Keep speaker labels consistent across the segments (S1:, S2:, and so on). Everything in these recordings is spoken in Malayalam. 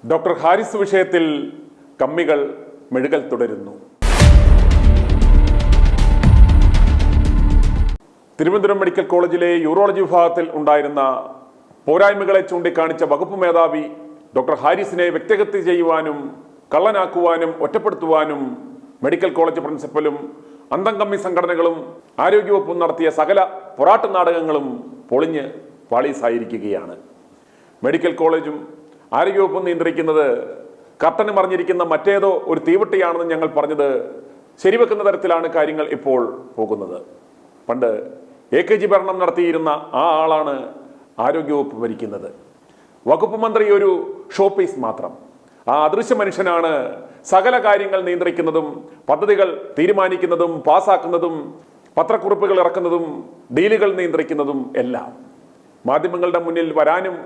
S1: ഡോക്ടർ ഹാരിസ് വിഷയത്തിൽ കമ്മികൾ മെഴുകൽ തുടരുന്നു. തിരുവനന്തപുരം മെഡിക്കൽ കോളേജിലെ യൂറോളജി വിഭാഗത്തിൽ ഉണ്ടായിരുന്ന പോരായ്മകളെ ചൂണ്ടിക്കാണിച്ച വകുപ്പ് മേധാവി ഡോക്ടർ ഹാരിസിനെ വ്യക്തിഹത്യ ചെയ്യുവാനും കള്ളനാക്കുവാനും ഒറ്റപ്പെടുത്തുവാനും മെഡിക്കൽ കോളേജ് പ്രിൻസിപ്പലും അന്തംകമ്മി സംഘടനകളും ആരോഗ്യവകുപ്പും നടത്തിയ സകല പൊറാട്ട് നാടകങ്ങളും പൊളിഞ്ഞ് പാളീസായിരിക്കുകയാണ്. മെഡിക്കൽ കോളേജും ആരോഗ്യവകുപ്പും നിയന്ത്രിക്കുന്നത് കർട്ടന് മറിഞ്ഞിരിക്കുന്ന മറ്റേതോ ഒരു തീവട്ടിയാണെന്ന് ഞങ്ങൾ പറഞ്ഞത് ശരിവെക്കുന്ന തരത്തിലാണ് കാര്യങ്ങൾ ഇപ്പോൾ പോകുന്നത്. പണ്ട് AKG ഭരണം നടത്തിയിരുന്ന ആ ആളാണ് ആരോഗ്യവകുപ്പ് ഭരിക്കുന്നത്. വകുപ്പ് മന്ത്രി ഒരു ഷോപീസ് മാത്രം. ആ അദൃശ്യ മനുഷ്യനാണ് സകല കാര്യങ്ങൾ നിയന്ത്രിക്കുന്നതും പദ്ധതികൾ തീരുമാനിക്കുന്നതും പാസ്സാക്കുന്നതും പത്രക്കുറിപ്പുകൾ ഇറക്കുന്നതും ഡീലുകൾ നിയന്ത്രിക്കുന്നതും എല്ലാം. മാധ്യമങ്ങളുടെ മുന്നിൽ വരാനും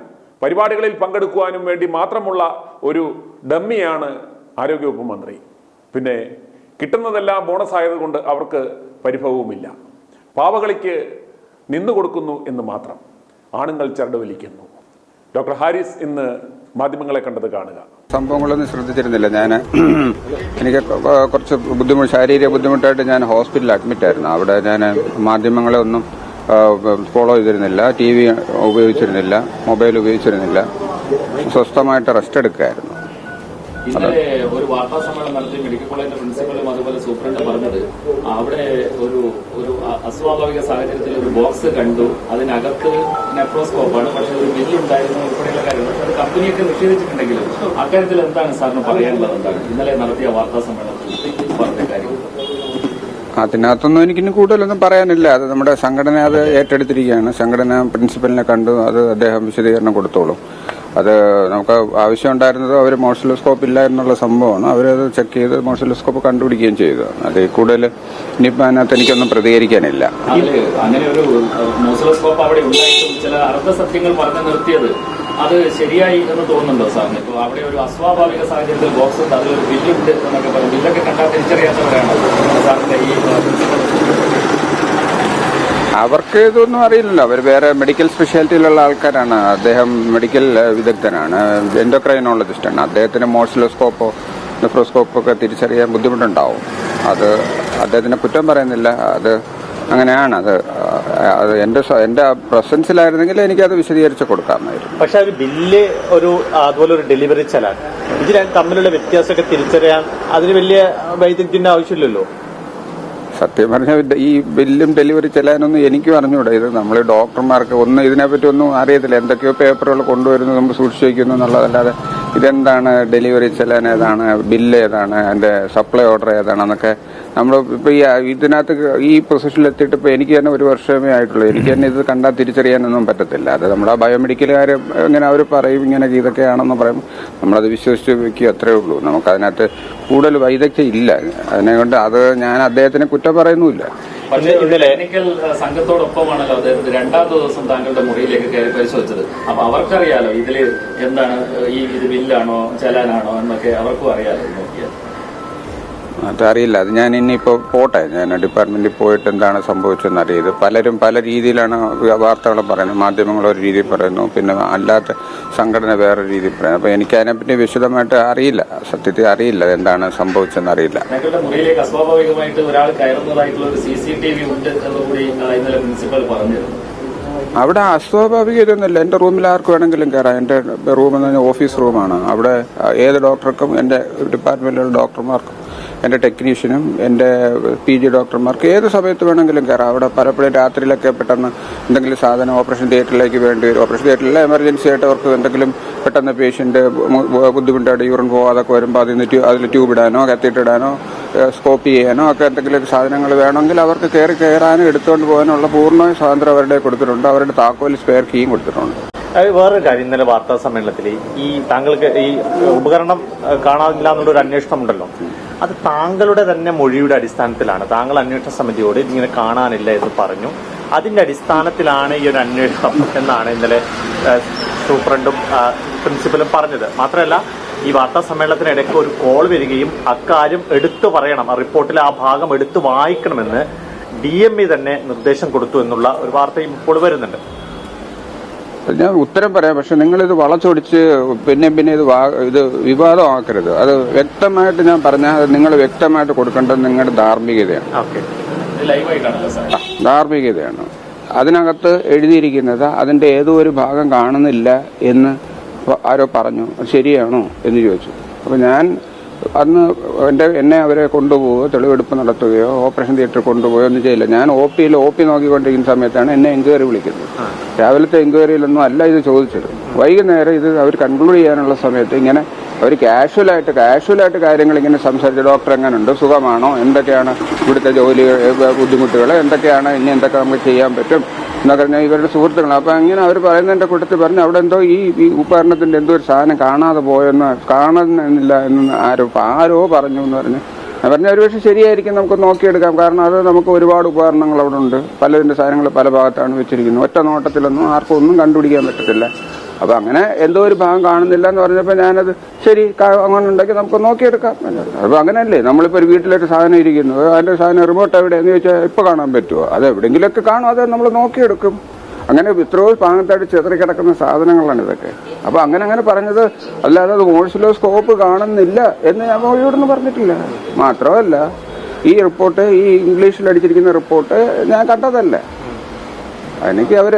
S1: പരിപാടികളിൽ പങ്കെടുക്കുവാനും വേണ്ടി മാത്രമുള്ള ഒരു ഡമ്മിയാണ് ആരോഗ്യവകുപ്പ് മന്ത്രി. പിന്നെ കിട്ടുന്നതെല്ലാം ബോണസ് ആയതുകൊണ്ട് അവർക്ക് പരിഭവവുമില്ല. പാവകളിക്ക് നിന്നുകൊടുക്കുന്നു എന്ന് മാത്രം. ആണുങ്ങൾ ചരട് വലിക്കുന്നു. ഡോക്ടർ ഹാരിസ് ഇന്ന് മാധ്യമങ്ങളെ കണ്ടത് കാണുക.
S2: സംഭവങ്ങളൊന്നും ശ്രദ്ധിച്ചിരുന്നില്ല. എനിക്ക് കുറച്ച് ശാരീരിക ബുദ്ധിമുട്ടായിട്ട് ഞാൻ ഹോസ്പിറ്റലിൽ അഡ്മിറ്റ് ആയിരുന്നു. അവിടെ ഞാൻ മാധ്യമങ്ങളെ ഒന്നും ഫോളോ ചെയ്തിരുന്നില്ല, TV ഉപയോഗിച്ചിരുന്നില്ല, മൊബൈൽ ഉപയോഗിച്ചിരുന്നില്ല. സ്വസ്ഥമായിട്ട് റെസ്റ്റ് എടുക്കുകയായിരുന്നു.
S3: ഇന്നലെ ഒരു വാർത്താ സമ്മേളനം നടത്തി മെഡിക്കൽ കോളേജിന്റെ പ്രിൻസിപ്പലും അതുപോലെ സൂപ്രണ്ട് പറഞ്ഞത് അവിടെ ഒരു അസ്വാഭാവിക സാഹചര്യത്തിൽ ഒരു ബോക്സ് കണ്ടു, അതിനകത്ത് നെഫ്രോസ്കോപ്പാണ്, പക്ഷെ ഒരു ബില്ലുണ്ടായിരുന്നു ഉൾപ്പെടെയുള്ള കാര്യങ്ങൾ. പക്ഷെ അത് കമ്പനിയൊക്കെ നിഷേധിച്ചിട്ടുണ്ടെങ്കിലും അക്കാര്യത്തിൽ എന്താണ് സാറിന് പറയാനുള്ളത്? എന്താണ് ഇന്നലെ നടത്തിയ വാർത്താ സമ്മേളനത്തിൽ പറഞ്ഞ കാര്യം?
S2: അതിനകത്തൊന്നും എനിക്കിനി കൂടുതലൊന്നും പറയാനില്ല. അത് നമ്മുടെ സംഘടന അത് ഏറ്റെടുത്തിരിക്കുകയാണ്. സംഘടന പ്രിൻസിപ്പലിനെ കണ്ടു, അത് അദ്ദേഹം വിശദീകരണം കൊടുത്തോളും. അത് നമുക്ക് ആവശ്യമുണ്ടായിരുന്നത് അവർ മോഷലോസ്കോപ്പ് ഇല്ല എന്നുള്ള സംഭവമാണ്. അവരത് ചെക്ക് ചെയ്ത് മോഷലോസ്കോപ്പ് കണ്ടുപിടിക്കുകയും ചെയ്തു. അത് കൂടുതൽ ഇനിയിപ്പോൾ അതിനകത്ത് എനിക്കൊന്നും പ്രതികരിക്കാനില്ല.
S3: അങ്ങനെ ഒരു മോഷലോസ്കോപ്പ് അവിടെ ഉണ്ടായിട്ടും ചില അർദ്ധസത്യങ്ങൾ പറഞ്ഞു നിർത്തിയത് അത് ശരിയായി എന്ന് തോന്നുന്നുണ്ടോ സാറിന്? ഇപ്പോൾ അവിടെ ഒരു അസ്വാഭാവിക സാഹചര്യത്തിൽ ബോക്സ് ഉണ്ട്, അതിലൊരു ബില്ലുണ്ട് എന്നൊക്കെ പറയും. ബില്ലൊക്കെ കണ്ടാൽ തിരിച്ചറിയാത്തവരാണ് സാറിന്റെ ഈ
S2: അവർക്ക് ഇതൊന്നും അറിയില്ലല്ലോ. അവർ വേറെ മെഡിക്കൽ സ്പെഷ്യാലിറ്റിയിലുള്ള ആൾക്കാരാണ്. അദ്ദേഹം മെഡിക്കൽ വിദഗ്ധനാണ്, എൻഡോക്രൈനോളജിസ്റ്റാണ്. അദ്ദേഹത്തിന് മോഷലോസ്കോപ്പോ നെഫ്രോസ്കോപ്പോ ഒക്കെ തിരിച്ചറിയാൻ ബുദ്ധിമുട്ടുണ്ടാവും. അത് അദ്ദേഹത്തിനെ കുറ്റം പറയുന്നില്ല. അത് അങ്ങനെയാണ്. അത് എന്റെ പ്രസൻസിലായിരുന്നെങ്കിൽ എനിക്കത് വിശദീകരിച്ച് കൊടുക്കാമായിരുന്നു.
S4: പക്ഷെ ഒരു ബില്ല് അതുപോലെ ഒരു ഡെലിവറി ചലാൻ, ഇത് തമ്മിലുള്ള വ്യത്യാസമൊക്കെ തിരിച്ചറിയാൻ അതിന് വലിയ വൈദഗ്ധ്യത്തിന്റെ ആവശ്യമില്ലല്ലോ.
S2: സത്യം പറഞ്ഞാൽ ഈ ബില്ലും ഡെലിവറി ചെല്ലാനൊന്നും എനിക്കും അറിഞ്ഞൂടാ. ഇത് നമ്മൾ ഡോക്ടർമാർക്ക് ഇതിനെപ്പറ്റി ഒന്നും അറിയത്തില്ല. എന്തൊക്കെയോ പേപ്പറുകൾ കൊണ്ടുവരുന്നു, നമ്മൾ സൂക്ഷിച്ചു വയ്ക്കുന്നു എന്നുള്ളതല്ലാതെ ഇതെന്താണ് ഡെലിവറി ചെല്ലാൻ ഏതാണ്, ബില്ല് ഏതാണ്, അതിന്റെ സപ്ലൈ ഓർഡർ ഏതാണെന്നൊക്കെ നമ്മൾ ഇപ്പൊ ഇതിനകത്ത് ഈ പൊസിഷനിൽ എത്തിയിട്ട് ഇപ്പൊ എനിക്ക് തന്നെ 1 വർഷമേ ആയിട്ടുള്ളൂ. എനിക്ക് തന്നെ ഇത് കണ്ടാൽ തിരിച്ചറിയാനൊന്നും പറ്റത്തില്ല. അത് നമ്മുടെ ബയോമെഡിക്കലുകാർ ഇങ്ങനെ അവർ പറയും ഇങ്ങനെ ഇതൊക്കെയാണെന്ന് പറയും, നമ്മളത് വിശ്വസിച്ച് വയ്ക്കുക, അത്രേ ഉള്ളൂ. നമുക്കതിനകത്ത് കൂടുതൽ വൈദഗ്ധ്യം ഇല്ല. അതിനെക്കൊണ്ട് അത് ഞാൻ അദ്ദേഹത്തിനെ കുറ്റം പറയുന്നുമില്ല.
S3: പക്ഷേ ടെക്നിക്കൽ സംഘത്തോടൊപ്പമാണല്ലോ അദ്ദേഹത്തിന് 2ാമത്തെ ദിവസം താങ്കളുടെ മുറിയിലേക്ക് കയറി പരിശോധിച്ചത്. അപ്പൊ അവർക്കറിയാലോ ഇതില് എന്താണ്, ഇത് ബില്ലാണോ ചലാനാണോ എന്നൊക്കെ അവർക്കും അറിയാലോ. നോക്കിയാൽ
S2: അതറിയില്ല. അത് ഞാൻ ഇനിയിപ്പോൾ പോട്ടെ, ഞാൻ ഡിപ്പാർട്ട്മെന്റിൽ പോയിട്ട് എന്താണ് സംഭവിച്ചതെന്ന് അറിയത്. പലരും പല രീതിയിലാണ് വാർത്തകൾ പറയുന്നത്. മാധ്യമങ്ങൾ ഒരു രീതിയിൽ പറയുന്നു, പിന്നെ അല്ലാത്ത സംഘടന വേറെ രീതിയിൽ പറയുന്നു. അപ്പോൾ എനിക്ക് അതിനെപ്പറ്റി വിശദമായിട്ട് അറിയില്ല, സത്യത്തിൽ അറിയില്ല എന്താണ് സംഭവിച്ചതെന്ന് അറിയില്ല.
S3: മുറിയിലേക്ക് അസ്വാഭാവികമായിട്ട് ഒരാൾ കയറുന്നതായിട്ടുള്ള ഒരു CCTV ഉണ്ട് എന്നുകൂടി ഇന്നലെ പ്രിൻസിപ്പൽ പറഞ്ഞിരുന്നു.
S2: അവിടെ അസ്വാഭാവികതൊന്നുമില്ല. എൻ്റെ റൂമിൽ ആർക്ക് വേണമെങ്കിലും കയറാം. എൻ്റെ റൂം എന്ന് പറഞ്ഞാൽ ഓഫീസ് റൂമാണ്. അവിടെ ഏത് ഡോക്ടർക്കും, എൻ്റെ ഡിപ്പാർട്ട്മെന്റിലുള്ള ഡോക്ടർമാർക്കും, എൻ്റെ ടെക്നീഷ്യനും, എൻ്റെ PG ഡോക്ടർമാർക്ക് ഏത് സമയത്ത് വേണമെങ്കിലും കയറാം. അവിടെ പലപ്പോഴും രാത്രിയിലൊക്കെ പെട്ടെന്ന് എന്തെങ്കിലും സാധനം ഓപ്പറേഷൻ തിയേറ്ററിലേക്ക് വേണ്ടി വരും. ഓപ്പറേഷൻ തിയേറ്ററിൽ എമർജൻസി ആയിട്ട് അവർക്ക് എന്തെങ്കിലും പെട്ടെന്ന് പേഷ്യന്റ് ബുദ്ധിമുട്ടായിട്ട് യൂറിൻ പോകാതൊക്കെ വരുമ്പോൾ അതിൽ ട്യൂബ് ഇടാനോ കത്തീറ്റർ സ്കോപ്പ് ചെയ്യാനോ ഒക്കെ എന്തെങ്കിലും സാധനങ്ങൾ വേണമെങ്കിൽ അവർക്ക് കയറാനും എടുത്തുകൊണ്ട് പോകാനുള്ള പൂർണ്ണ സ്വാതന്ത്ര്യം അവരുടെ കൊടുത്തിട്ടുണ്ട്. അവരുടെ താക്കോൽ സ്പെയർ കീയും കൊടുത്തിട്ടുണ്ട്.
S4: വേറൊരു കാര്യം, ഇന്നലെ വാർത്താ സമ്മേളനത്തിൽ ഈ താങ്കൾക്ക് ഈ ഉപകരണം കാണാനില്ല എന്നുള്ളൊരു അന്വേഷണം ഉണ്ടല്ലോ, അത് താങ്കളുടെ തന്നെ മൊഴിയുടെ അടിസ്ഥാനത്തിലാണ്. താങ്കൾ അന്വേഷണ സമിതിയോട് ഇതിങ്ങനെ കാണാനില്ല എന്ന് പറഞ്ഞു. അതിന്റെ അടിസ്ഥാനത്തിലാണ് ഈ ഒരു അന്വേഷണം എന്നാണ് ഇന്നലെ സൂപ്രണ്ടും പ്രിൻസിപ്പലും പറഞ്ഞത്. മാത്രമല്ല, ഈ വാർത്താ സമ്മേളനത്തിനിടയ്ക്ക് ഒരു കോൾ വരികയും അക്കാര്യം എടുത്തു പറയണം, റിപ്പോർട്ടിലെ ആ ഭാഗം എടുത്തു വായിക്കണമെന്ന് DME തന്നെ നിർദ്ദേശം കൊടുത്തു എന്നുള്ള ഒരു വാർത്തയും ഇപ്പോൾ വരുന്നുണ്ട്.
S2: ഞാൻ ഉത്തരം പറയാം, പക്ഷെ നിങ്ങളിത് വളച്ചൊടിച്ച് പിന്നെ ഇത് വിവാദമാക്കരുത്. അത് വ്യക്തമായിട്ട് ഞാൻ പറഞ്ഞാൽ നിങ്ങൾ വ്യക്തമായിട്ട് കൊടുക്കേണ്ടത് നിങ്ങളുടെ ധാർമ്മികതയാണ്. ധാർമ്മികതയാണ്. അതിനകത്ത് എഴുതിയിരിക്കുന്നത് അതിന്റെ ഏതോ ഒരു ഭാഗം കാണുന്നില്ല എന്ന് ആരോ പറഞ്ഞു. അത് ശരിയാണോ എന്ന് ചോദിച്ചു. അപ്പൊ ഞാൻ അന്ന് എന്നെ അവരെ കൊണ്ടുപോവുകയോ തെളിവെടുപ്പ് നടത്തുകയോ ഓപ്പറേഷൻ തിയേറ്ററിൽ കൊണ്ടുപോയോ ഒന്നും ചെയ്യില്ല. ഞാൻ ഒ പി നോക്കിക്കൊണ്ടിരിക്കുന്ന സമയത്താണ് എന്നെ എൻക്വയറി വിളിക്കുന്നത്. രാവിലത്തെ എൻക്വയറിയിലൊന്നും അല്ല ഇത് ചോദിച്ചത്. വൈകുന്നേരം ഇത് അവർ കൺക്ലൂഡ് ചെയ്യാനുള്ള സമയത്ത് ഇങ്ങനെ അവർ കാഷ്വലായിട്ട് കാര്യങ്ങൾ ഇങ്ങനെ സംസാരിച്ച് ഡോക്ടർ എങ്ങനെയുണ്ട്, സുഖമാണോ, എന്തൊക്കെയാണ് ഇവിടുത്തെ ജോലി ബുദ്ധിമുട്ടുകൾ, എന്തൊക്കെയാണ് ഇനി എന്തൊക്കെ നമുക്ക് ചെയ്യാൻ പറ്റും എന്നൊക്കെ പറഞ്ഞാൽ ഇവരുടെ സുഹൃത്തുക്കളാണ്. അപ്പം അങ്ങനെ അവർ പറയുന്നതിൻ്റെ കൂട്ടത്തിൽ പറഞ്ഞു അവിടെ എന്തോ ഈ ഉപകരണത്തിൻ്റെ എന്തോ ഒരു സാധനം കാണാതെ പോയെന്ന് കാണുന്നില്ല എന്ന് ആരോ പറഞ്ഞു എന്ന് പറഞ്ഞ് പറഞ്ഞ ഒരു പക്ഷേ ശരിയായിരിക്കും, നമുക്ക് നോക്കിയെടുക്കാം. കാരണം അത് നമുക്ക് ഒരുപാട് ഉപകരണങ്ങൾ അവിടെ ഉണ്ട്, പലതിൻ്റെ സാധനങ്ങൾ പല ഭാഗത്താണ് വെച്ചിരിക്കുന്നത്. ഒറ്റ നോട്ടത്തിലൊന്നും ആർക്കും ഒന്നും കണ്ടുപിടിക്കാൻ പറ്റത്തില്ല. അപ്പം അങ്ങനെ എന്തോ ഒരു ഭാഗം കാണുന്നില്ല എന്ന് പറഞ്ഞപ്പോൾ ഞാനത് ശരി അങ്ങനെ ഉണ്ടെങ്കിൽ നമുക്ക് നോക്കിയെടുക്കാം. അപ്പോൾ അങ്ങനെയല്ലേ, നമ്മളിപ്പോൾ ഒരു വീട്ടിലൊരു സാധനം ഇരിക്കുന്നു, അതിൻ്റെ സാധനം റിമോട്ട് എവിടെയെന്ന് ചോദിച്ചാൽ ഇപ്പോൾ കാണാൻ പറ്റുമോ? അത് എവിടെയെങ്കിലുമൊക്കെ കാണും, അത് നമ്മൾ നോക്കിയെടുക്കും. അങ്ങനെ ഇത്രയോ ഭാഗത്തായിട്ട് ചെതറിക്കിടക്കുന്ന സാധനങ്ങളാണ് ഇതൊക്കെ. അപ്പോൾ അങ്ങനെ പറഞ്ഞത് അല്ലാതെ അത് ഓസിലോസ്കോപ്പ് കാണുന്നില്ല എന്ന് ഞാൻ ഇവിടുന്ന് പറഞ്ഞിട്ടില്ല. മാത്രമല്ല ഈ റിപ്പോർട്ട്, ഈ ഇംഗ്ലീഷിൽ അടിച്ചിരിക്കുന്ന റിപ്പോർട്ട് ഞാൻ കണ്ടതല്ല. എനിക്ക് അവർ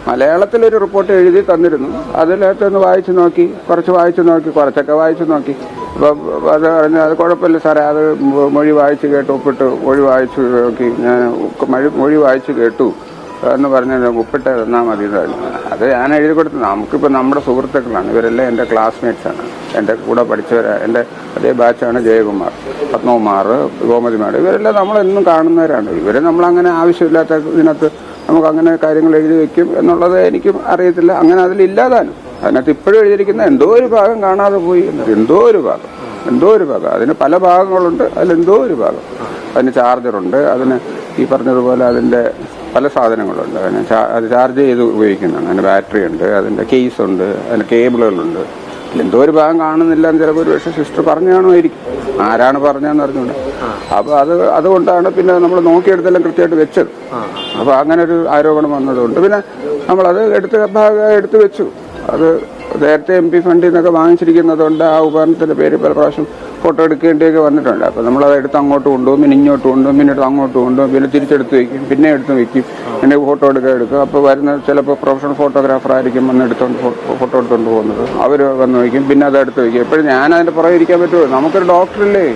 S2: മലയാളത്തിലൊരു റിപ്പോർട്ട് എഴുതി തന്നിരുന്നു. അതിനകത്തൊന്ന് കുറച്ചൊക്കെ വായിച്ചു നോക്കി. അപ്പം അത് പറഞ്ഞാൽ അത് കുഴപ്പമില്ല സാറേ, അത് മൊഴി വായിച്ച് കേട്ടു, ഒപ്പിട്ട് മൊഴി വായിച്ചു നോക്കി, ഞാൻ മൊഴി വായിച്ചു കേട്ടു എന്ന് പറഞ്ഞ് ഒപ്പിട്ട് തന്നാൽ മതി. അത് ഞാൻ എഴുതി കൊടുത്തു. നമുക്കിപ്പോൾ നമ്മുടെ സുഹൃത്തുക്കളാണ് ഇവരെല്ലാം, എൻ്റെ ക്ലാസ്മേറ്റ്സാണ്, എൻ്റെ കൂടെ പഠിച്ചവരാണ്, എൻ്റെ അതേ ബാച്ചാണ് ജയകുമാർ, പത്മകുമാർ, ഗോമതിമാർ, ഇവരെല്ലാം നമ്മളെന്നും കാണുന്നവരാണ്. ഇവരെ നമ്മളങ്ങനെ ആവശ്യമില്ലാത്ത ഇതിനകത്ത് നമുക്കങ്ങനെ കാര്യങ്ങൾ എഴുതി വെക്കും എന്നുള്ളത് എനിക്കും അറിയത്തില്ല. അങ്ങനെ അതിലില്ലാതാനും അതിനകത്ത് ഇപ്പോഴും എഴുതിയിരിക്കുന്ന എന്തോ ഒരു ഭാഗം കാണാതെ പോയി, എന്തോ ഒരു ഭാഗം അതിന് പല ഭാഗങ്ങളുണ്ട്. അതിലെന്തോ ഒരു ഭാഗം, അതിന് ചാർജറുണ്ട്, അതിന് ഈ പറഞ്ഞതുപോലെ അതിൻ്റെ പല സാധനങ്ങളുണ്ട്, അതിന് അത് ചാർജ് ചെയ്ത് ഉപയോഗിക്കുന്നതാണ്. അതിന് ബാറ്ററി ഉണ്ട്, അതിൻ്റെ കേസുണ്ട്, അതിന് കേബിളുകളുണ്ട്. എന്തോ ഒരു ഭാഗം കാണുന്നില്ല എന്ന് ചിലപ്പോൾ ഒരു പക്ഷേ സിസ്റ്റർ പറഞ്ഞു കാണുമായിരിക്കും. ആരാണ് പറഞ്ഞതെന്ന് അറിഞ്ഞുകൊണ്ട്. അപ്പോൾ അതുകൊണ്ടാണ് പിന്നെ നമ്മൾ നോക്കിയെടുത്തെല്ലാം കൃത്യമായിട്ട് വെച്ചത്. അപ്പോൾ അങ്ങനെ ഒരു ആരോപണം വന്നതുകൊണ്ട് പിന്നെ നമ്മളത് എടുത്ത് വെച്ചു. അത് നേരത്തെ MP ഫണ്ടിൽ നിന്നൊക്കെ വാങ്ങിച്ചിരിക്കുന്നതുകൊണ്ട് ആ ഉപകരണത്തിൻ്റെ പേര് പല പ്രാവശ്യം ഫോട്ടോ എടുക്കേണ്ടിയൊക്കെ വന്നിട്ടുണ്ട്. അപ്പോൾ നമ്മളത് എടുത്ത് അങ്ങോട്ട് കൊണ്ടുപോകും, പിന്നെ ഇങ്ങോട്ട് കൊണ്ടുപോകും, പിന്നെ എടുത്ത് അങ്ങോട്ട് കൊണ്ടുപോകും, പിന്നെ തിരിച്ചെടുത്ത് വയ്ക്കും, പിന്നെ എടുത്ത് വയ്ക്കും, പിന്നെ ഫോട്ടോ എടുക്കും. അപ്പോൾ വരുന്ന ചിലപ്പോൾ പ്രൊഫഷണൽ ഫോട്ടോഗ്രാഫർ ആയിരിക്കും വന്ന് ഫോട്ടോ എടുത്തുകൊണ്ട് പോകുന്നത്. അവർ വന്ന് വയ്ക്കും, പിന്നെ അത് എടുത്ത് വയ്ക്കും. എപ്പോഴും ഞാൻ അതിൻ്റെ പുറകെ ഇരിക്കാൻ പറ്റുമോ? നമുക്കൊരു ഡോക്ടറില്ലേ.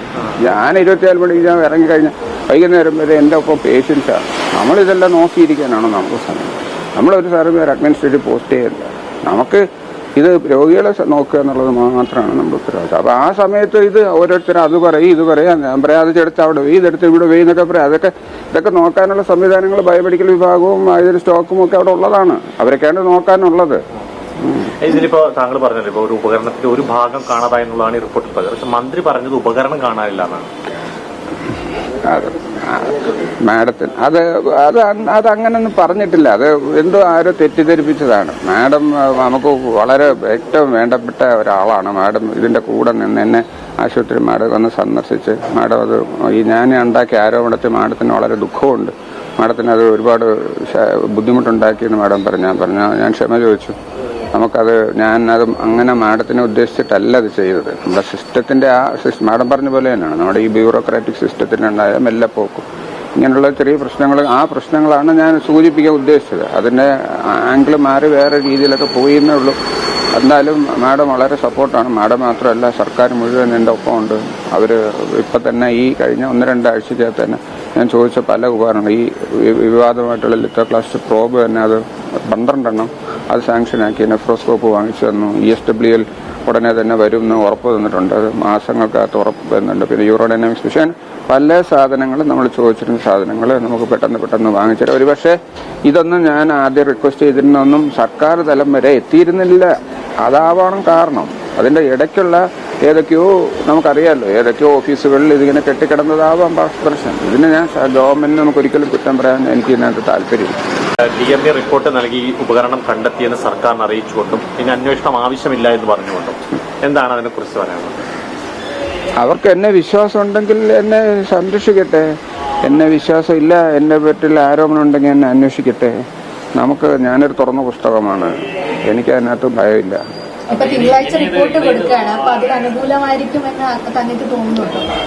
S2: ഞാൻ 24 മണിക്ക് ഞാൻ ഇറങ്ങിക്കഴിഞ്ഞാൽ വൈകുന്നേരം വരെ എൻ്റെ ഒപ്പം പേഷ്യൻസാണ്. നമ്മളിതെല്ലാം നോക്കിയിരിക്കാനാണോ നമുക്ക് സമയം? നമ്മളൊരു സാറും ഒരു അഡ്മിനിസ്ട്രേറ്റീവ് പോസ്റ്റ് ചെയ്യില്ല. നമുക്ക് ഇത് രോഗികളെ നോക്കുക എന്നുള്ളത് മാത്രമാണ് നമ്മുടെ ഉത്തരവാദിത്വം. അപ്പോൾ ആ സമയത്ത് ഇത് ഓരോരുത്തരും അത് പറയും, ഇത് പറയാം, ഞാൻ പറയാം, അത് ചെടുത്ത് അവിടെ പോയി, ഇതെടുത്ത് ഇവിടെ പോയി എന്നൊക്കെ പറയാം. ഇതൊക്കെ നോക്കാനുള്ള സംവിധാനങ്ങൾ ബയോമെഡിക്കൽ വിഭാഗവും ഇതിന് സ്റ്റോക്കും ഒക്കെ അവിടെ ഉള്ളതാണ്. അവരൊക്കെയാണ് നോക്കാനുള്ളത്.
S4: ഇതിലിപ്പോ താങ്കൾ പറഞ്ഞല്ലോ, ഇപ്പൊ ഒരു ഉപകരണത്തിന്റെ ഒരു ഭാഗം കാണാതായി എന്നുള്ളതാണ് ഈ റിപ്പോർട്ടിൽ പറഞ്ഞത്. പക്ഷെ മന്ത്രി പറഞ്ഞത് ഉപകരണം കാണാനില്ല എന്നാണ്.
S2: മാഡത്തിന് അത് അങ്ങനൊന്നും പറഞ്ഞിട്ടില്ല. അത് എന്തോ ആരോ തെറ്റിദ്ധരിപ്പിച്ചതാണ്. മാഡം നമുക്ക് വളരെ ഏറ്റവും വേണ്ടപ്പെട്ട ഒരാളാണ്. മാഡം ഇതിന്റെ കൂടെ നിന്ന് എന്നെ ആശുപത്രി മാഡം വന്ന് സന്ദർശിച്ച് മാഡം അത് ഞാൻ ഉണ്ടാക്കിയ ആരോപണത്തിൽ മാഡത്തിന് വളരെ ദുഃഖമുണ്ട്. മാഡത്തിന് അത് ഒരുപാട് ബുദ്ധിമുട്ടുണ്ടാക്കിയെന്ന് മാഡം ഞാൻ ക്ഷമ ചോദിച്ചു. നമുക്കത് ഞാനത് അങ്ങനെ മാഡത്തിനെ ഉദ്ദേശിച്ചിട്ടല്ല അത് ചെയ്തത്. നമ്മുടെ സിസ്റ്റത്തിന്റെ മാഡം പറഞ്ഞ പോലെ തന്നെയാണ് നമ്മുടെ ഈ ബ്യൂറോക്രാറ്റിക് സിസ്റ്റത്തിനുണ്ടായ മെല്ലെപ്പോക്കും ഇങ്ങനെയുള്ള ചെറിയ പ്രശ്നങ്ങൾ, ആ പ്രശ്നങ്ങളാണ് ഞാൻ സൂചിപ്പിക്കാൻ ഉദ്ദേശിച്ചത്. അതിന്റെ ആംഗിൾ മാറി വേറെ രീതിയിലൊക്കെ പോയിന്നേ ഉള്ളൂ. എന്നാലും മാഡം വളരെ സപ്പോർട്ടാണ്. മാഡം മാത്രമല്ല, സർക്കാർ മുഴുവൻ എൻ്റെ ഒപ്പമുണ്ട്. അവർ ഇപ്പം തന്നെ ഈ കഴിഞ്ഞ 1-2 ആഴ്ചക്കകത്ത് തന്നെ ഞാൻ ചോദിച്ച പല ഉപകരണങ്ങൾ, ഈ വിവാദമായിട്ടുള്ള ലിത്തോക്ലാസ്റ്റ് പ്രോബ് തന്നെ അത് 12 എണ്ണം അത് സാങ്ഷനാക്കി, നെഫ്രോസ്കോപ്പ് വാങ്ങിച്ചു തന്നു. ESWL ഉടനെ തന്നെ വരും എന്ന് ഉറപ്പ് തന്നിട്ടുണ്ട്. അത് മാസങ്ങൾക്കകത്ത് ഉറപ്പ് തരുന്നുണ്ട്. പിന്നെ യൂറോഡൈനാമിക്സ് മിഷൻ പല സാധനങ്ങൾ നമ്മൾ ചോദിച്ചിരുന്ന സാധനങ്ങൾ നമുക്ക് പെട്ടെന്ന് വാങ്ങിച്ചിട്ട്, ഒരുപക്ഷെ ഇതൊന്നും ഞാൻ ആദ്യം റിക്വസ്റ്റ് ചെയ്തിരുന്നൊന്നും സർക്കാർ തലം വരെ എത്തിയിരുന്നില്ല. അതാവണം കാരണം. അതിന്റെ ഇടയ്ക്കുള്ള ഏതൊക്കെയോ നമുക്കറിയാമല്ലോ, ഏതൊക്കെയോ ഓഫീസുകളിൽ ഇതിങ്ങനെ കെട്ടിക്കിടന്നതാവാം പ്രശ്നം. ഇതിന് ഞാൻ ഗവൺമെന്റിന് നമുക്ക് ഒരിക്കലും കുറ്റം പറയാൻ എനിക്ക് ഇതിനകത്ത് താല്പര്യമില്ല.
S4: DMA റിപ്പോർട്ട് നൽകി ഉപകരണം കണ്ടെത്തിയെന്ന് സർക്കാരിനെ അറിയിച്ചുകൊണ്ടും പിന്നെ അന്വേഷണം ആവശ്യമില്ല എന്ന് പറഞ്ഞുകൊണ്ടും എന്താണ് അതിനെക്കുറിച്ച് പറയാനുള്ളത്?
S2: അവർക്ക് എന്നെ വിശ്വാസം ഉണ്ടെങ്കിൽ എന്നെ സംരക്ഷിക്കട്ടെ. എന്നെ വിശ്വാസം ഇല്ല, എന്നെ പറ്റിയുള്ള ആരോപണം ഉണ്ടെങ്കിൽ എന്നെ അന്വേഷിക്കട്ടെ. ഞാനൊരു തുറന്ന പുസ്തകമാണ്. എനിക്ക് അതിനകത്ത് ഭയമില്ല.
S5: ഇപ്പൊ തിങ്കളാഴ്ച റിപ്പോർട്ട് കൊടുക്കുകയാണ്. അപ്പൊ അതിൽ അനുകൂലമായിരിക്കുമെന്ന് തനിക്ക് തോന്നുന്നുണ്ടോ?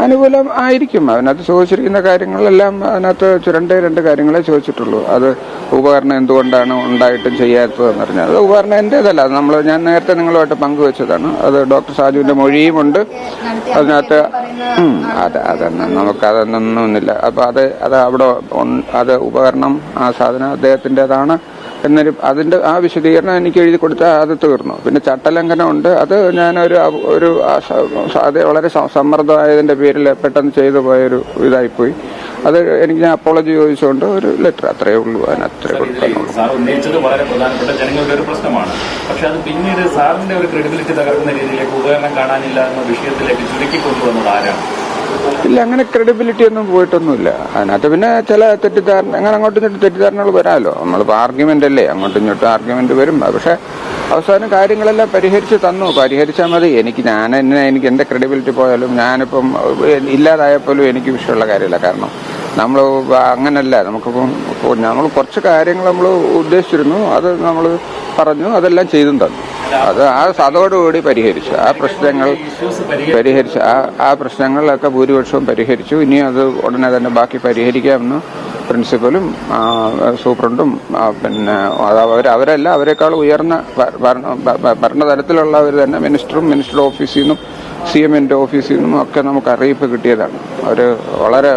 S2: അനുകൂലം ആയിരിക്കും. അതിനകത്ത് ചോദിച്ചിരിക്കുന്ന കാര്യങ്ങളെല്ലാം അതിനകത്ത് രണ്ട് കാര്യങ്ങളെ ചോദിച്ചിട്ടുള്ളൂ. അത് ഉപകരണം എന്തുകൊണ്ടാണ് ഉണ്ടായിട്ടും ചെയ്യാത്തതെന്ന് പറഞ്ഞാൽ അത് ഉപകരണം എന്റേതല്ല. ഞാൻ നേരത്തെ നിങ്ങളുമായിട്ട് പങ്കുവെച്ചതാണ്. അത് ഡോക്ടർ സാജുവിന്റെ മൊഴിയുമുണ്ട് അതിനകത്ത്. അതൊന്നും നമുക്കതൊന്നുമില്ല. അപ്പൊ അത് അവിടെ അത് ഉപകരണം ആ സാധനം അദ്ദേഹത്തിൻ്റെതാണ് എന്നൊരു അതിന്റെ ആ വിശദീകരണം എനിക്ക് എഴുതി കൊടുത്താൽ അത് തീർന്നു. പിന്നെ ചട്ടലംഘനമുണ്ട്. അത് ഞാനൊരു അത് വളരെ സമ്മർദ്ദമായതിന്റെ പേരിൽ പെട്ടെന്ന് ചെയ്തു പോയൊരു ഇതായിപ്പോയി. അത് എനിക്ക് ഞാൻ അപ്പോളജി ചോദിച്ചുകൊണ്ട് ഒരു ലെറ്റർ അത്രയേ ഉള്ളൂ. അതിനത്രേ കൊടുക്കാനുള്ളൂ.
S3: സാർ ഉന്നയിച്ചത് വളരെ പ്രധാനപ്പെട്ട ജനങ്ങളുടെ ഒരു പ്രശ്നമാണ്. പക്ഷെ അത് പിന്നീട് സാറിന്റെ ഒരു ക്രെഡിബിലിറ്റി തകർക്കുന്ന രീതിയിലേക്ക് ഉപകരണം കാണാനില്ല എന്ന വിഷയത്തിലേക്ക് ചുരുക്കി കൊണ്ടുവന്നത് ആരാണ്?
S2: ഇല്ല, അങ്ങനെ ക്രെഡിബിലിറ്റി ഒന്നും പോയിട്ടൊന്നുമില്ല. അതിനകത്ത് പിന്നെ ചില തെറ്റിദ്ധാരണ അങ്ങനെ അങ്ങോട്ടും ഇങ്ങോട്ടും തെറ്റിദ്ധാരണകൾ വരാമല്ലോ. നമ്മളിപ്പോൾ ആർഗ്യുമെന്റ് അല്ലേ, അങ്ങോട്ടും ഇങ്ങോട്ടും ആർഗ്യുമെന്റ് വരും. പക്ഷെ അവസാനം കാര്യങ്ങളെല്ലാം പരിഹരിച്ച് തന്നു. പരിഹരിച്ചാൽ മതി. എനിക്ക് എന്റെ ക്രെഡിബിലിറ്റി പോയാലും ഞാനിപ്പം ഇല്ലാതായപ്പോലും എനിക്ക് വിഷയമുള്ള കാര്യമില്ല. കാരണം നമ്മൾ അങ്ങനല്ല. നമ്മൾ കുറച്ച് കാര്യങ്ങൾ നമ്മൾ ഉദ്ദേശിച്ചിരുന്നു, അത് നമ്മൾ പറഞ്ഞു, അതെല്ലാം ചെയ്തും തന്നു. അതോടുകൂടി പരിഹരിച്ചു. ആ പ്രശ്നങ്ങൾ പരിഹരിച്ചു. ആ പ്രശ്നങ്ങളിലൊക്കെ ഭൂരിപക്ഷവും പരിഹരിച്ചു. ഇനിയും അത് ഉടനെ തന്നെ ബാക്കി പരിഹരിക്കാമെന്ന് പ്രിൻസിപ്പലും സൂപ്രണ്ടും പിന്നെ അവരല്ല അവരെക്കാൾ ഉയർന്ന ഭരണതലത്തിലുള്ളവർ തന്നെ മിനിസ്റ്റർ ഓഫീസിൽ നിന്നും CMന്റെ ഓഫീസിൽ നിന്നും ഒക്കെ നമുക്ക് അറിയിപ്പ് കിട്ടിയതാണ്. അവർ വളരെ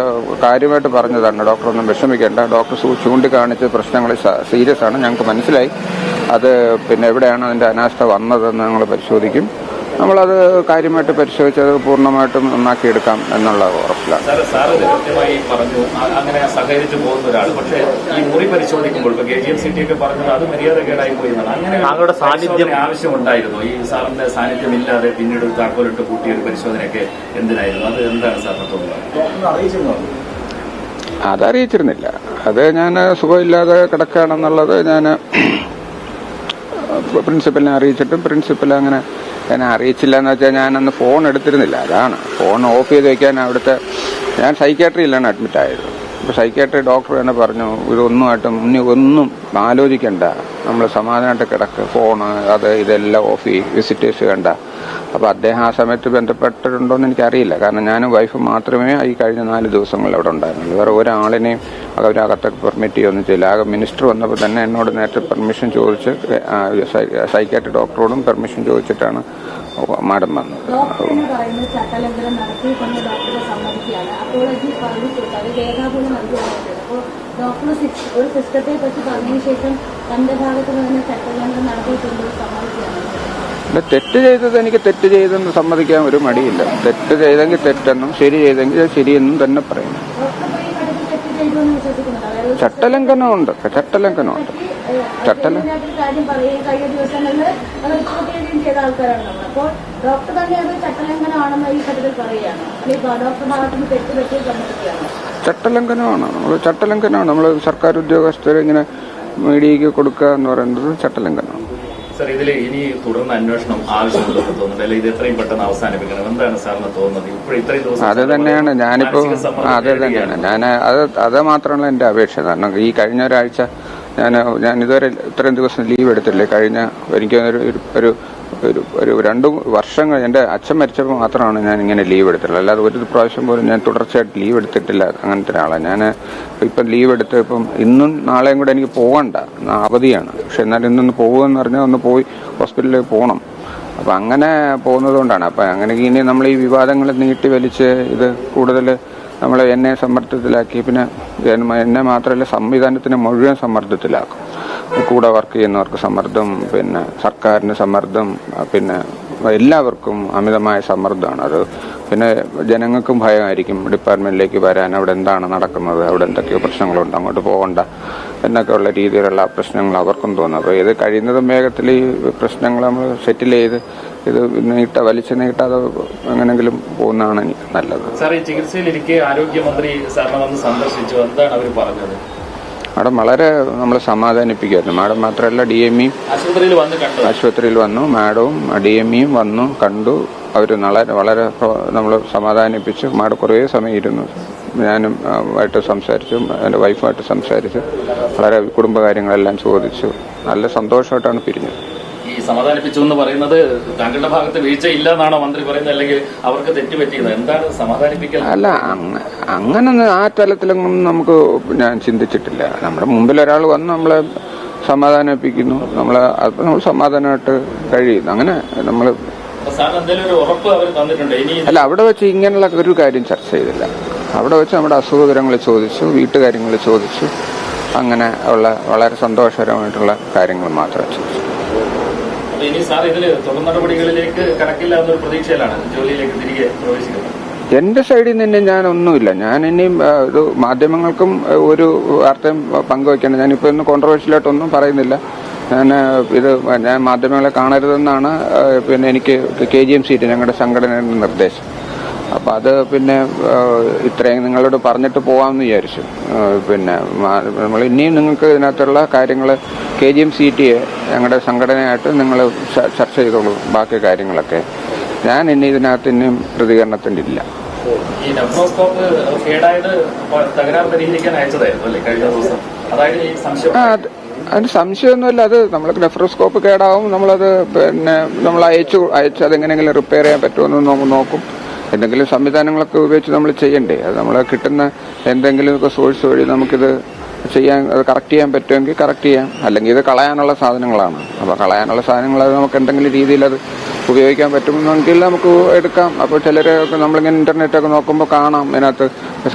S2: കാര്യമായിട്ട് പറഞ്ഞതാണ്. ഡോക്ടറൊന്നും വിഷമിക്കേണ്ട, ഡോക്ടർ ചൂണ്ടിക്കാണിച്ച പ്രശ്നങ്ങൾ സീരിയസ് ആണ്, ഞങ്ങൾക്ക് മനസ്സിലായി. അത് പിന്നെ എവിടെയാണ് അതിന്റെ അനാസ്ഥ വന്നതെന്ന് ഞങ്ങൾ പരിശോധിക്കും. നമ്മളത് കാര്യമായിട്ട് പരിശോധിച്ചത് പൂർണ്ണമായിട്ടും നന്നാക്കിയെടുക്കാം എന്നുള്ള ഉറപ്പിലാണ്.
S3: സാറ് കൃത്യമായി പറഞ്ഞു അങ്ങനെ സഹകരിച്ചു പോകുന്ന ഒരാൾ. പക്ഷേ ഈ മുറി പരിശോധിക്കുമ്പോൾ KGM-CT ഒക്കെ പറഞ്ഞത് അത് മര്യാദകേടായി പോയി എന്നാണ്. അങ്ങനെ സാന്നിധ്യം ആവശ്യമുണ്ടായിരുന്നു. ഈ സാറിന്റെ സാന്നിധ്യം ഇല്ലാതെ പിന്നീട് താക്കോലിട്ട് കൂട്ടിയ ഒരു പരിശോധനയൊക്കെ എന്തിനായിരുന്നു? അത് എന്താണ് സാറിന് തോന്നുന്നത്?
S2: അതറിയിച്ചിരുന്നില്ല. അത് ഞാൻ സുഖമില്ലാതെ കിടക്കുകയാണെന്നുള്ളത് ഞാൻ പ്രിൻസിപ്പലിനെ അറിയിച്ചിട്ടും പ്രിൻസിപ്പൽ അങ്ങനെ എന്നെ അറിയിച്ചില്ല എന്ന് വെച്ചാൽ ഞാനന്ന് ഫോൺ എടുത്തിരുന്നില്ല. അതാണ് ഫോൺ ഓഫ് ചെയ്ത് വെക്കാൻ അവിടുത്തെ ഞാൻ സൈക്യാട്രിയിലാണ് അഡ്മിറ്റ് ആയത്. അപ്പോൾ സൈക്യാട്രി ഡോക്ടർ തന്നെ പറഞ്ഞു, ഇതൊന്നുമായിട്ടും ഒന്നും ആലോചിക്കണ്ട, നമ്മൾ സമാധാനമായിട്ട് കിടക്ക്, ഫോണ് ഇതെല്ലാം ഓഫ് വിസിറ്റേഴ്സ് കണ്ട. അപ്പോൾ അദ്ദേഹം ആ സമയത്ത് ബന്ധപ്പെട്ടിട്ടുണ്ടോയെന്ന് എനിക്കറിയില്ല. കാരണം ഞാനും വൈഫും മാത്രമേ ഈ കഴിഞ്ഞ 4 ദിവസങ്ങൾ അവിടെ ഉണ്ടായിരുന്നുള്ളൂ. വേറെ ഒരാളിനെയും അവരകത്തൊക്കെ പെർമിറ്റ് ചെയ്യുകയൊന്നും ചെയ്യില്ല. ആകെ മിനിസ്റ്റർ വന്നപ്പോൾ തന്നെ എന്നോട് നേരത്തെ പെർമിഷൻ ചോദിച്ച് സൈക്യാട്രി ഡോക്ടറോടും പെർമിഷൻ ചോദിച്ചിട്ടാണ് മാഡം വന്നത്.
S5: ഒരു സിസ്റ്റത്തെ പറ്റി പറഞ്ഞതിന് ശേഷം തന്റെ ഭാഗത്ത് നിന്ന് ചട്ടലംഘനം നടത്തിയിട്ടുണ്ട് സമ്മതിക്കുകയാണ്.
S2: തെറ്റ് ചെയ്തത് എനിക്ക് തെറ്റ് ചെയ്തെന്ന് സമ്മതിക്കാൻ ഒരു മടിയില്ല. തെറ്റ് ചെയ്തെങ്കിൽ തെറ്റെന്നും ശരി ചെയ്തെങ്കിൽ ശരിയെന്നും തന്നെ പറയും. ചട്ടലംഘനമുണ്ട്. ചട്ടലംഘനമാണ്. നമ്മൾ സർക്കാർ ഉദ്യോഗസ്ഥരെ ഇങ്ങനെ മീഡിയയ്ക്ക് കൊടുക്കുക എന്ന് പറയുന്നത് ചട്ടലംഘനമാണ്.
S3: സാർ, ഇതിൽ ഇനി തുടർന്ന് അന്വേഷണം ആവശ്യമുണ്ടെന്ന് തോന്നുന്നുണ്ട്, അല്ലെങ്കിൽ ഇത് എത്രയും പെട്ടെന്ന് അവസാനിപ്പിക്കണം, എന്താണ് സാറിന് തോന്നുന്നത്? ഇപ്പോൾ ഇത്രയും ദിവസം
S2: അത് തന്നെയാണ് ഞാൻ അത് മാത്രമല്ല എന്റെ അപേക്ഷ. കാരണം ഈ കഴിഞ്ഞ ഒരാഴ്ച ഞാൻ ഇതുവരെ ഇത്രയും ദിവസം ലീവ് എടുത്തില്ലേ. എനിക്ക് ഒരു 2 വർഷങ്ങൾ എൻ്റെ അച്ഛൻ മരിച്ചപ്പോൾ മാത്രമാണ് ഞാൻ ഇങ്ങനെ ലീവ് എടുത്തിട്ടുള്ളത്. അല്ലാതെ ഒരു പ്രാവശ്യം പോലും ഞാൻ തുടർച്ചയായിട്ട് ലീവ് എടുത്തിട്ടില്ല. അങ്ങനത്തെ ഒരാളാണ് ഞാൻ. ഇപ്പം ലീവ് എടുത്ത് ഇപ്പം ഇന്നും നാളെയും കൂടെ എനിക്ക് പോകണ്ട, അവധിയാണ്. പക്ഷെ എന്നാലും ഇന്നൊന്ന് പോകുമെന്ന് പറഞ്ഞാൽ ഒന്ന് പോയി ഹോസ്പിറ്റലിൽ പോകണം. അപ്പം അങ്ങനെ പോകുന്നത് കൊണ്ടാണ്. അപ്പം അങ്ങനെ ഇനി നമ്മൾ ഈ വിവാദങ്ങൾ നീട്ടി വലിച്ച് ഇത് കൂടുതൽ എന്നെ സമ്മർദ്ദത്തിലാക്കി. പിന്നെ എന്നെ മാത്രമല്ല സംവിധാനത്തിനെ മുഴുവൻ സമ്മർദ്ദത്തിലാക്കും. കൂടെ വർക്ക് ചെയ്യുന്നവർക്ക് സമ്മർദ്ദം, പിന്നെ സർക്കാരിന് സമ്മർദ്ദം, പിന്നെ എല്ലാവർക്കും അമിതമായ സമ്മർദ്ദമാണ്. അത് പിന്നെ ജനങ്ങൾക്കും ഭയമായിരിക്കും ഡിപ്പാർട്ട്മെന്റിലേക്ക് വരാൻ. അവിടെ എന്താണ് നടക്കുന്നത്, അവിടെ എന്തൊക്കെയോ പ്രശ്നങ്ങളുണ്ട്, അങ്ങോട്ട് പോകണ്ട എന്നൊക്കെയുള്ള രീതിയിലുള്ള പ്രശ്നങ്ങൾ അവർക്കും തോന്നും. അപ്പോൾ ഇത് കഴിയുന്നതും വേഗത്തിൽ ഈ പ്രശ്നങ്ങൾ നമ്മൾ സെറ്റിൽ ചെയ്ത് ഇത് വലിച്ചു നീട്ടാതെ എങ്ങനെങ്കിലും പോകുന്നതാണ് നല്ലത്.
S3: സാർ, ഈ ചികിത്സയിലിരിക്കെ ആരോഗ്യമന്ത്രി സാറിനെ വന്ന് സന്ദർശിച്ചു, എന്താണ് അവർ പറഞ്ഞത്?
S2: മാഡം വളരെ നമ്മൾ സമാധാനിപ്പിക്കുമായിരുന്നു. മാഡം മാത്രമല്ല DME ആശുപത്രിയിൽ വന്നു. മാഡവും DMEയും വന്നു, കണ്ടു. അവർ വളരെ നമ്മൾ സമാധാനിപ്പിച്ചു. മാഡം കുറേ സമയം ഇരുന്നു. ഞാനും ആയിട്ട് സംസാരിച്ചു, എൻ്റെ വൈഫുമായിട്ട് സംസാരിച്ചു, വളരെ കുടുംബകാര്യങ്ങളെല്ലാം ചോദിച്ചു. നല്ല സന്തോഷമായിട്ടാണ് പിരിഞ്ഞത്.
S3: ഈ സമാധാനിപ്പിച്ചു എന്ന് പറയുന്നത് താങ്കളുടെ ഭാഗത്ത് വീഴ്ചയില്ല എന്നാണോ മന്ത്രി പറയുന്നത്, അല്ലെങ്കിൽ അവർക്ക് തെറ്റുപറ്റിയത് എന്താണ് സമാധാനിപ്പിക്കൽ?
S2: അല്ല, അങ്ങനെ ആ തലത്തിലൊന്നും നമുക്ക് ഞാൻ ചിന്തിച്ചിട്ടില്ല. നമ്മുടെ മുമ്പിൽ ഒരാൾ വന്ന് നമ്മളെ സമാധാനിപ്പിക്കുന്നു, നമ്മൾ സമാധാനമായിട്ട് കഴിയുന്നു. അങ്ങനെ നമ്മൾ അല്ല, അവിടെ വെച്ച് ഇങ്ങനെയുള്ള ഒരു കാര്യം ചർച്ച ചെയ്തില്ല. അവിടെ വെച്ച് നമ്മുടെ അസുഖവിവരങ്ങൾ ചോദിച്ചു, വീട്ടുകാര്യങ്ങൾ ചോദിച്ചു, അങ്ങനെ ഉള്ള വളരെ സന്തോഷകരമായിട്ടുള്ള കാര്യങ്ങൾ മാത്രമേ ചോദിച്ചു.
S3: ഇനി സാർ ഇതിൽ തുടർ നടപടികളിലേക്ക് കടക്കില്ല എന്നൊരു പ്രതീക്ഷയിലാണ് ജോലിയിലേക്ക് തിരികെ പ്രവേശിക്കുന്നത്.
S2: എന്റെ സൈഡിൽ നിന്ന് ഞാനൊന്നുമില്ല. ഞാൻ ഇനിയും ഇത് മാധ്യമങ്ങൾക്കും ഒരു വാർത്തയും പങ്കുവയ്ക്കണം. ഞാനിപ്പോൾ ഇന്ന് കോൺട്രവേഴ്ഷ്യലായിട്ടൊന്നും പറയുന്നില്ല. ഞാൻ മാധ്യമങ്ങളെ കാണരുതെന്നാണ് പിന്നെ എനിക്ക് KGM സീറ്റ് ഞങ്ങളുടെ സംഘടനയുടെ നിർദ്ദേശം. അപ്പം അത് പിന്നെ ഇത്രയും നിങ്ങളോട് പറഞ്ഞിട്ട് പോകാമെന്ന് വിചാരിച്ചു. പിന്നെ നമ്മൾ ഇനിയും നിങ്ങൾക്ക് ഇതിനകത്തുള്ള കാര്യങ്ങൾ KGM സീറ്റ് ഞങ്ങളുടെ സംഘടനയായിട്ട് നിങ്ങൾ ചർച്ച ചെയ്തോളൂ, ബാക്കി കാര്യങ്ങളൊക്കെ. ഞാൻ ഇനി ഇതിനകത്ത് ഇനിയും പ്രതികരണത്തിൻ്റെ ഇല്ല.
S3: ഈ നെഫ്രോസ്കോപ്പ് കേടായത് തകരാർ പരിഹരിക്കാൻ അയച്ചതായിരുന്നു അല്ലേ കഴിഞ്ഞ ദിവസം? അതായത് ഈ സംശയം
S2: അതിന് സംശയമൊന്നുമില്ല. അത് നമ്മൾ നെഫ്രോസ്കോപ്പ് കേടാവും, നമ്മളത് പിന്നെ നമ്മൾ അയച്ച് അതെങ്ങനെയെങ്കിലും റിപ്പയർ ചെയ്യാൻ പറ്റുമെന്ന് നോക്കും. എന്തെങ്കിലും സംവിധാനങ്ങളൊക്കെ ഉപയോഗിച്ച് നമ്മൾ ചെയ്യണ്ടേ. അത് നമ്മൾ കിട്ടുന്ന എന്തെങ്കിലുമൊക്കെ സോഴ്സ് വഴി നമുക്കിത് അത് കറക്റ്റ് ചെയ്യാൻ പറ്റുമെങ്കിൽ കറക്റ്റ് ചെയ്യാം. അല്ലെങ്കിൽ ഇത് കളയാനുള്ള സാധനങ്ങളാണ്. അപ്പോൾ കളയാനുള്ള സാധനങ്ങൾ അത് നമുക്ക് എന്തെങ്കിലും രീതിയിൽ അത് ഉപയോഗിക്കാൻ പറ്റുമെന്നെങ്കിൽ നമുക്ക് എടുക്കാം. അപ്പോൾ ചിലരൊക്കെ നമ്മളിങ്ങനെ ഇൻ്റർനെറ്റൊക്കെ നോക്കുമ്പോൾ കാണാം ഇതിനകത്ത്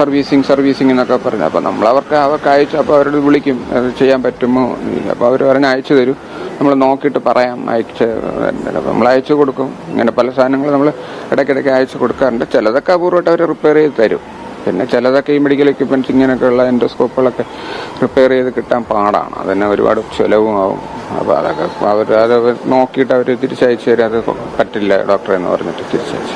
S2: സർവീസിങ് എന്നൊക്കെ പറഞ്ഞു. അപ്പോൾ അവർക്ക് അയച്ചു, അപ്പോൾ അവരോട് വിളിക്കും അത് ചെയ്യാൻ പറ്റുമോ. അപ്പോൾ അവർ പറഞ്ഞ് അയച്ചു തരും, നമ്മൾ നോക്കിയിട്ട് പറയാം. നമ്മൾ അയച്ചു കൊടുക്കും. ഇങ്ങനെ പല സാധനങ്ങൾ നമ്മൾ ഇടയ്ക്കിടയ്ക്ക് അയച്ചു കൊടുക്കാറുണ്ട്. ചിലതൊക്കെ അപൂർവമായിട്ട് അവർ റിപ്പയർ ചെയ്ത് തരും. പിന്നെ ചിലതൊക്കെ ഈ മെഡിക്കൽ എക്യുപ്മെൻറ്റ്സ് ഇങ്ങനെയൊക്കെയുള്ള എൻഡോസ്കോപ്പുകളൊക്കെ റിപ്പയർ ചെയ്ത് കിട്ടാൻ പാടാണ്. അതിന് ഒരുപാട് ചിലവും ആവും. അപ്പോൾ അതൊക്കെ അത് നോക്കിയിട്ട് അവർ തിരിച്ചയച്ചു തരും. അത് പറ്റില്ല ഡോക്ടറെ എന്ന് പറഞ്ഞിട്ട് തിരിച്ചയച്ചു.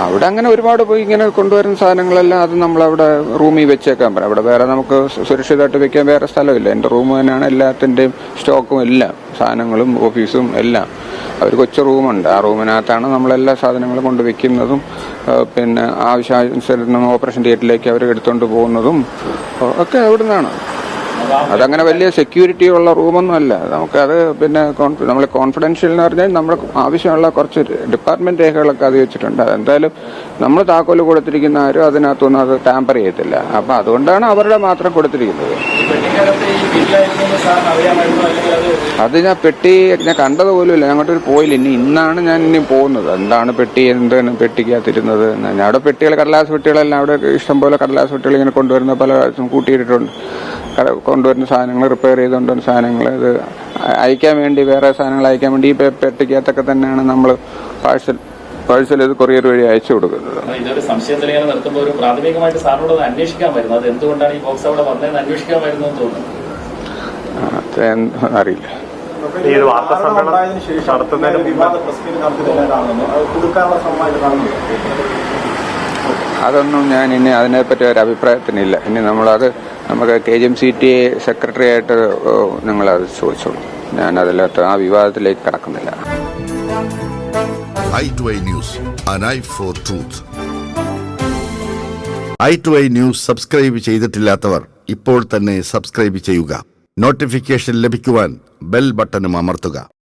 S2: അവിടെ അങ്ങനെ ഒരുപാട് പോയി ഇങ്ങനെ കൊണ്ടുവരുന്ന സാധനങ്ങളെല്ലാം അത് നമ്മളവിടെ റൂമിൽ വെച്ചേക്കാൻ പറയാം. അവിടെ വേറെ നമുക്ക് സുരക്ഷിതമായിട്ട് വെക്കാൻ വേറെ സ്ഥലമില്ല. എൻ്റെ റൂം തന്നെയാണ് എല്ലാത്തിൻ്റെയും സ്റ്റോക്കും എല്ലാം, സാധനങ്ങളും ഓഫീസും എല്ലാം. ഒരു കൊച്ചു റൂമുണ്ട്. ആ റൂമിനകത്താണ് നമ്മളെല്ലാ സാധനങ്ങളും കൊണ്ട് വെക്കുന്നതും പിന്നെ ആവശ്യാനുസരണം ഓപ്പറേഷൻ തിയേറ്ററിലേക്ക് അവർ എടുത്തുകൊണ്ട് പോകുന്നതും ഒക്കെ അവിടെ നിന്നാണ്. അതങ്ങനെ വലിയ സെക്യൂരിറ്റി ഉള്ള റൂമൊന്നും അല്ല. നമുക്കത് പിന്നെ നമ്മൾ കോൺഫിഡൻഷ്യൽ എന്ന് പറഞ്ഞാൽ നമ്മൾ ആവശ്യമുള്ള കുറച്ച് ഡിപ്പാർട്ട്മെന്റ് രേഖകളൊക്കെ അത് വെച്ചിട്ടുണ്ട്. അതെന്തായാലും നമ്മൾ താക്കോല് കൊടുത്തിരിക്കുന്ന ആരും അതിനകത്തൊന്നും അത് ടാമ്പർ ചെയ്യത്തില്ല. അപ്പം അതുകൊണ്ടാണ് അവരുടെ മാത്രം കൊടുത്തിരിക്കുന്നത്. അത് ഞാൻ കണ്ടതുപോലുമില്ല. ഞാൻ അങ്ങോട്ടൊരു പോയില്ല. ഇന്നാണ് ഞാൻ പോകുന്നത്. എന്താണ് എന്താണ് പെട്ടിക്കകത്തിരുന്നത്. ഞാൻ അവിടെ കടലാസ് പെട്ടികളെല്ലാം അവിടെ ഇഷ്ടംപോലെ കടലാസ് പെട്ടികൾ ഇങ്ങനെ കൊണ്ടുവരുന്ന പല കൂട്ടിയിട്ടുണ്ട്. കൊണ്ടുവരുന്ന സാധനങ്ങൾ, റിപ്പയർ ചെയ്തുകൊണ്ടുവരുന്ന സാധനങ്ങൾ, ഇത് അയക്കാൻ വേണ്ടി വേറെ സാധനങ്ങൾ അയക്കാൻ വേണ്ടി ഈ പെട്ടിക്കകത്തൊക്കെ തന്നെയാണ് നമ്മൾ പാഴ്സൽ ഇത് കൊറിയർ വഴി അയച്ചു കൊടുക്കുന്നത്.
S3: ഇതൊരു സംശയം തന്നെയാണ് നിർത്തുമ്പോൾ ഒരു പ്രാഥമികമായിട്ട് സാറിനോട് അന്വേഷിക്കാൻ വരുന്നത്, അത് എന്തുകൊണ്ടാണ് ഈ ബോക്സ് അവിടെ വന്നതെന്ന് അന്വേഷിക്കാൻ വരുന്നതെന്ന് തോന്നുന്നു.
S2: അറിയില്ല.
S4: ഈ ഒരു വാർത്താ സമ്മേളനം
S2: അതൊന്നും ഞാൻ ഇനി അതിനെപ്പറ്റി ഒരു അഭിപ്രായത്തിനില്ല. ഇനി നമുക്ക് KGM CTA സെക്രട്ടറി ആയിട്ട് നിങ്ങളത് ചോദിച്ചോളൂ. ഞാൻ അതിലകത്ത് ആ വിവാദത്തിലേക്ക് കടക്കുന്നില്ല.
S6: i2i News, an eye for truth. i2i News subscribe ചെയ്തിട്ടില്ലാത്തവർ ഇപ്പോൾ തന്നെ സബ്സ്ക്രൈബ് ചെയ്യുക. നോട്ടിഫിക്കേഷൻ ലഭിക്കുവാൻ ബെൽ ബട്ടണും അമർത്തുക.